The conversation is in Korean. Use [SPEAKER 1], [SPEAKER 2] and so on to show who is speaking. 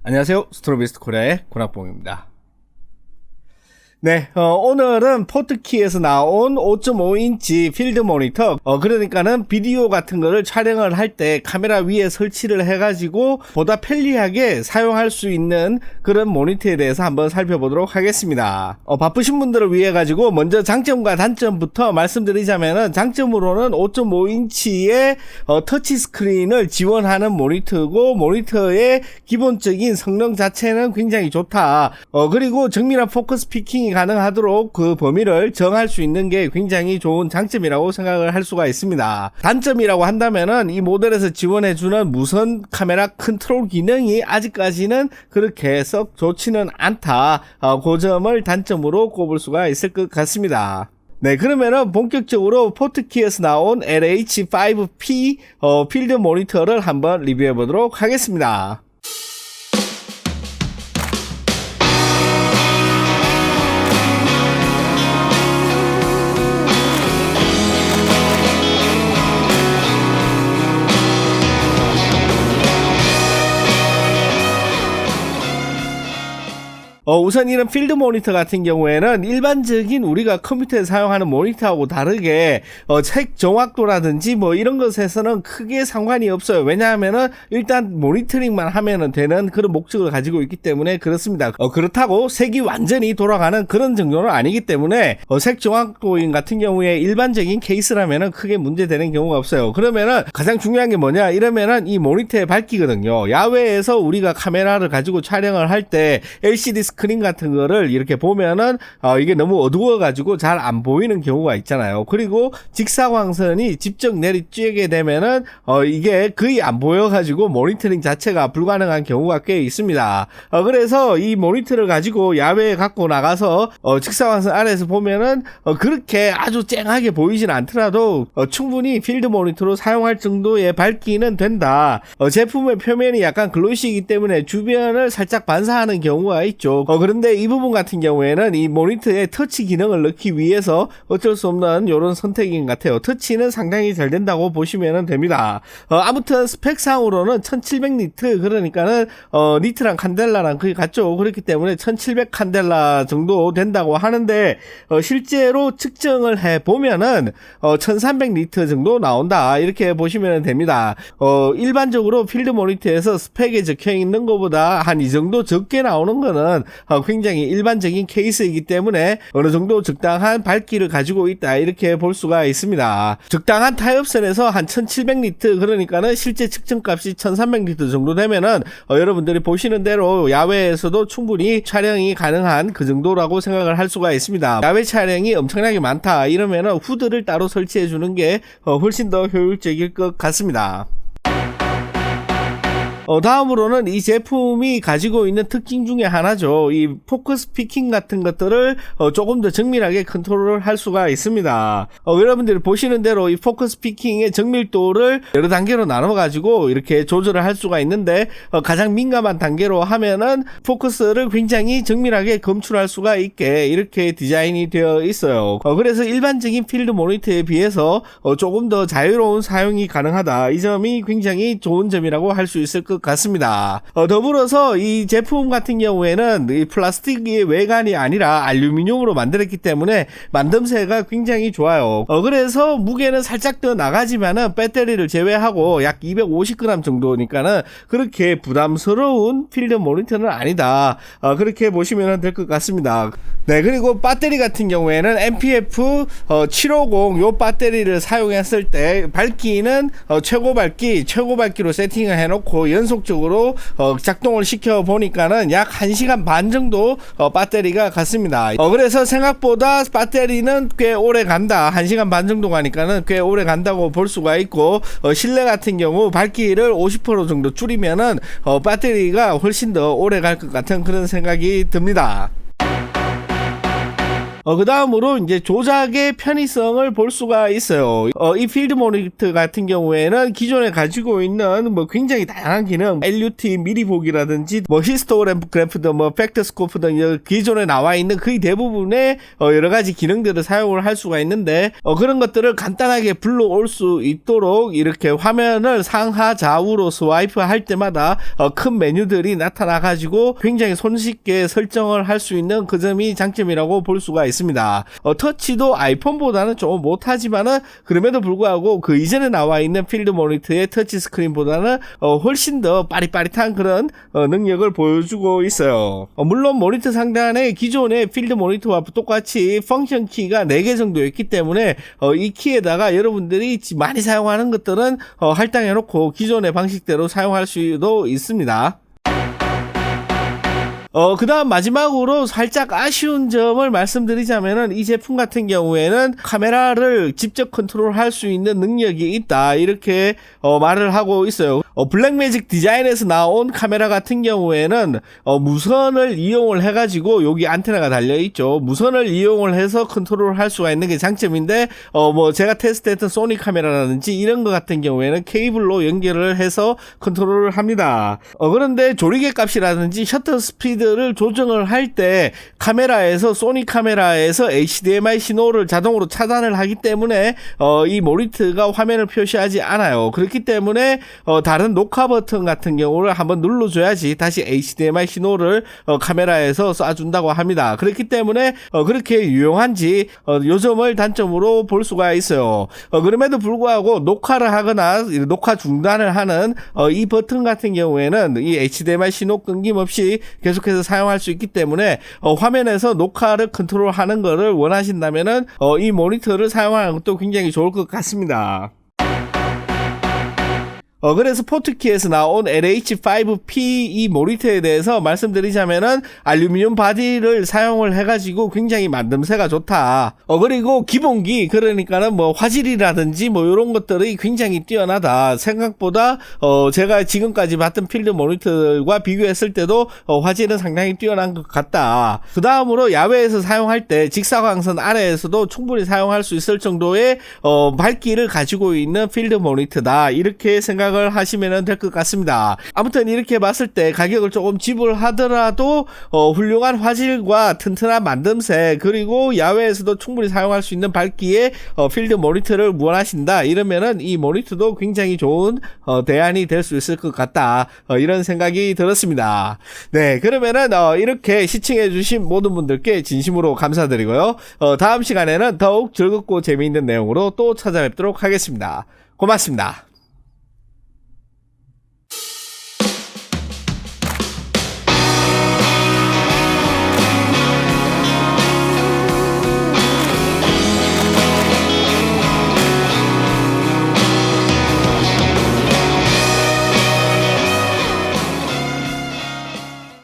[SPEAKER 1] 안녕하세요. 스트로비스트 코리아의 권학봉입니다. 네, 오늘은 포트키에서 나온 5.5인치 필드 모니터, 그러니까는 비디오 같은 거를 촬영을 할 때 카메라 위에 설치를 해가지고 보다 편리하게 사용할 수 있는 그런 모니터에 대해서 한번 살펴보도록 하겠습니다. 바쁘신 분들을 위해 가지고 먼저 장점과 단점부터 말씀드리자면은, 장점으로는 5.5인치의 터치 스크린을 지원하는 모니터고, 모니터의 기본적인 성능 자체는 굉장히 좋다. 그리고 정밀한 포커스 피킹이 가능하도록 그 범위를 정할 수 있는 게 굉장히 좋은 장점이라고 생각을 할 수가 있습니다. 단점이라고 한다면은 이 모델에서 지원해주는 무선 카메라 컨트롤 기능이 아직까지는 그렇게 썩 좋지는 않다. 그 점을 단점으로 꼽을 수가 있을 것 같습니다. 네, 그러면은 본격적으로 포트키에서 나온 LH5P 필드 모니터를 한번 리뷰해 보도록 하겠습니다. 우선 이런 필드 모니터 같은 경우에는 일반적인 우리가 컴퓨터에 사용하는 모니터하고 다르게 색 정확도라든지 뭐 이런 것에서는 크게 상관이 없어요. 왜냐하면은 일단 모니터링만 하면은 되는 그런 목적을 가지고 있기 때문에 그렇습니다. 그렇다고 색이 완전히 돌아가는 그런 정도는 아니기 때문에 색 정확도인 같은 경우에 일반적인 케이스라면은 크게 문제되는 경우가 없어요. 그러면은 가장 중요한 게 뭐냐 이러면은 이 모니터의 밝기거든요. 야외에서 우리가 카메라를 가지고 촬영을 할 때 LCD 스크린 같은 거를 이렇게 보면은 이게 너무 어두워 가지고 잘 안 보이는 경우가 있잖아요. 그리고 직사광선이 직접 내리쬐게 되면은 이게 거의 안 보여 가지고 모니터링 자체가 불가능한 경우가 꽤 있습니다. 그래서 이 모니터를 가지고 야외에 갖고 나가서 직사광선 아래에서 보면은 그렇게 아주 쨍하게 보이진 않더라도 충분히 필드 모니터로 사용할 정도의 밝기는 된다. 제품의 표면이 약간 글로시이기 때문에 주변을 살짝 반사하는 경우가 있죠. 그런데 이 부분 같은 경우에는 이 모니터에 터치 기능을 넣기 위해서 어쩔 수 없는 이런 선택인 것 같아요. 터치는 상당히 잘 된다고 보시면 됩니다. 아무튼 스펙상으로는 1700니트, 그러니까는 니트랑 칸델라랑 거의 같죠. 그렇기 때문에 1700 칸델라 정도 된다고 하는데 실제로 측정을 해보면은 1300니트 정도 나온다, 이렇게 보시면 됩니다. 일반적으로 필드 모니터에서 스펙에 적혀 있는 것보다 한 이 정도 적게 나오는 거는 굉장히 일반적인 케이스이기 때문에 어느 정도 적당한 밝기를 가지고 있다, 이렇게 볼 수가 있습니다. 적당한 타협선에서 한 1700니트, 그러니까는 실제 측정값이 1300니트 정도 되면은 여러분들이 보시는 대로 야외에서도 충분히 촬영이 가능한 그 정도라고 생각을 할 수가 있습니다. 야외 촬영이 엄청나게 많다 이러면은 후드를 따로 설치해 주는 게 훨씬 더 효율적일 것 같습니다. 다음으로는 이 제품이 가지고 있는 특징 중에 하나죠. 이 포커스 피킹 같은 것들을 조금 더 정밀하게 컨트롤을 할 수가 있습니다. 여러분들이 보시는 대로 이 포커스 피킹의 정밀도를 여러 단계로 나눠 가지고 이렇게 조절을 할 수가 있는데, 가장 민감한 단계로 하면은 포커스를 굉장히 정밀하게 검출할 수가 있게 이렇게 디자인이 되어 있어요. 그래서 일반적인 필드 모니터에 비해서 조금 더 자유로운 사용이 가능하다, 이 점이 굉장히 좋은 점이라고 할 수 있을 것 같습니다. 더불어서 이 제품 같은 경우에는 이 플라스틱의 외관이 아니라 알루미늄으로 만들었기 때문에 만듦새가 굉장히 좋아요. 그래서 무게는 살짝 더 나가지만은 배터리를 제외하고 약 250g 정도니까는 그렇게 부담스러운 필드 모니터는 아니다, 그렇게 보시면 될 것 같습니다. 네, 그리고 배터리 같은 경우에는 MPF 750 요 배터리를 사용했을 때 밝기는 최고 밝기로 세팅을 해놓고 연속적으로 작동을 시켜 보니까는 약 1시간 반 정도 배터리가 갔습니다. 그래서 생각보다 배터리는 꽤 오래 간다, 1시간 반 정도 가니까는 꽤 오래 간다고 볼 수가 있고, 실내 같은 경우 밝기를 50% 정도 줄이면은 배터리가 훨씬 더 오래 갈 것 같은 그런 생각이 듭니다. 그 다음으로 이제 조작의 편의성을 볼 수가 있어요. 이 필드 모니터 같은 경우에는 기존에 가지고 있는 뭐 굉장히 다양한 기능, LUT 미리 보기라든지 뭐 히스토그래프든 뭐 팩트스코프든 기존에 나와 있는 거의 대부분의 여러 가지 기능들을 사용을 할 수가 있는데 그런 것들을 간단하게 불러올 수 있도록 이렇게 화면을 상하 좌우로 스와이프 할 때마다 큰 메뉴들이 나타나 가지고 굉장히 손쉽게 설정을 할 수 있는 그 점이 장점이라고 볼 수가 있습니다. 터치도 아이폰보다는 조금 못하지만은 그럼에도 불구하고 그 이전에 나와 있는 필드 모니터의 터치 스크린보다는 훨씬 더 빠릿빠릿한 그런 능력을 보여주고 있어요. 물론 모니터 상단에 기존의 필드 모니터와 똑같이 펑션 키가 4개 정도 있기 때문에 이 키에다가 여러분들이 많이 사용하는 것들은 할당해 놓고 기존의 방식대로 사용할 수도 있습니다. 그 다음 마지막으로 살짝 아쉬운 점을 말씀드리자면은 이 제품 같은 경우에는 카메라를 직접 컨트롤할 수 있는 능력이 있다 이렇게 말을 하고 있어요. 블랙매직 디자인에서 나온 카메라 같은 경우에는 무선을 이용을 해가지고 여기 안테나가 달려있죠. 무선을 이용을 해서 컨트롤을 할 수가 있는 게 장점인데 뭐 제가 테스트했던 소니 카메라라든지 이런 거 같은 경우에는 케이블로 연결을 해서 컨트롤을 합니다. 그런데 조리개 값이라든지 셔터 스피드 를 조정을 할 때 카메라에서 소니 카메라에서 HDMI 신호를 자동으로 차단을 하기 때문에 이 모니터가 화면을 표시하지 않아요. 그렇기 때문에 다른 녹화 버튼 같은 경우를 한번 눌러줘야지 다시 HDMI 신호를 카메라에서 쏴준다고 합니다. 그렇기 때문에 그렇게 유용한지 요 점을 단점으로 볼 수가 있어요. 그럼에도 불구하고 녹화를 하거나 녹화 중단을 하는 이 버튼 같은 경우에는 이 HDMI 신호 끊김없이 계속해서 사용할 수 있기 때문에 화면에서 녹화를 컨트롤하는 것을 원하신다면은 이 모니터를 사용하는 것도 굉장히 좋을 것 같습니다. 그래서 포트키에서 나온 LH5P 이 모니터에 대해서 말씀드리자면은 알루미늄 바디를 사용을 해가지고 굉장히 만듦새가 좋다. 그리고 기본기 그러니까는 뭐 화질이라든지 뭐 이런 것들이 굉장히 뛰어나다. 생각보다 제가 지금까지 봤던 필드 모니터들과 비교했을 때도 화질은 상당히 뛰어난 것 같다. 그 다음으로 야외에서 사용할 때 직사광선 아래에서도 충분히 사용할 수 있을 정도의 밝기를 가지고 있는 필드 모니터다. 이렇게 생각을 하시면 될 것 같습니다. 아무튼 이렇게 봤을 때 가격을 조금 지불하더라도 훌륭한 화질과 튼튼한 만듦새 그리고 야외에서도 충분히 사용할 수 있는 밝기의 필드 모니터를 원하신다 이러면은 이 모니터도 굉장히 좋은 대안이 될 수 있을 것 같다 이런 생각이 들었습니다. 네, 그러면은 이렇게 시청해 주신 모든 분들께 진심으로 감사드리고요. 다음 시간에는 더욱 즐겁고 재미있는 내용으로 또 찾아뵙도록 하겠습니다. 고맙습니다.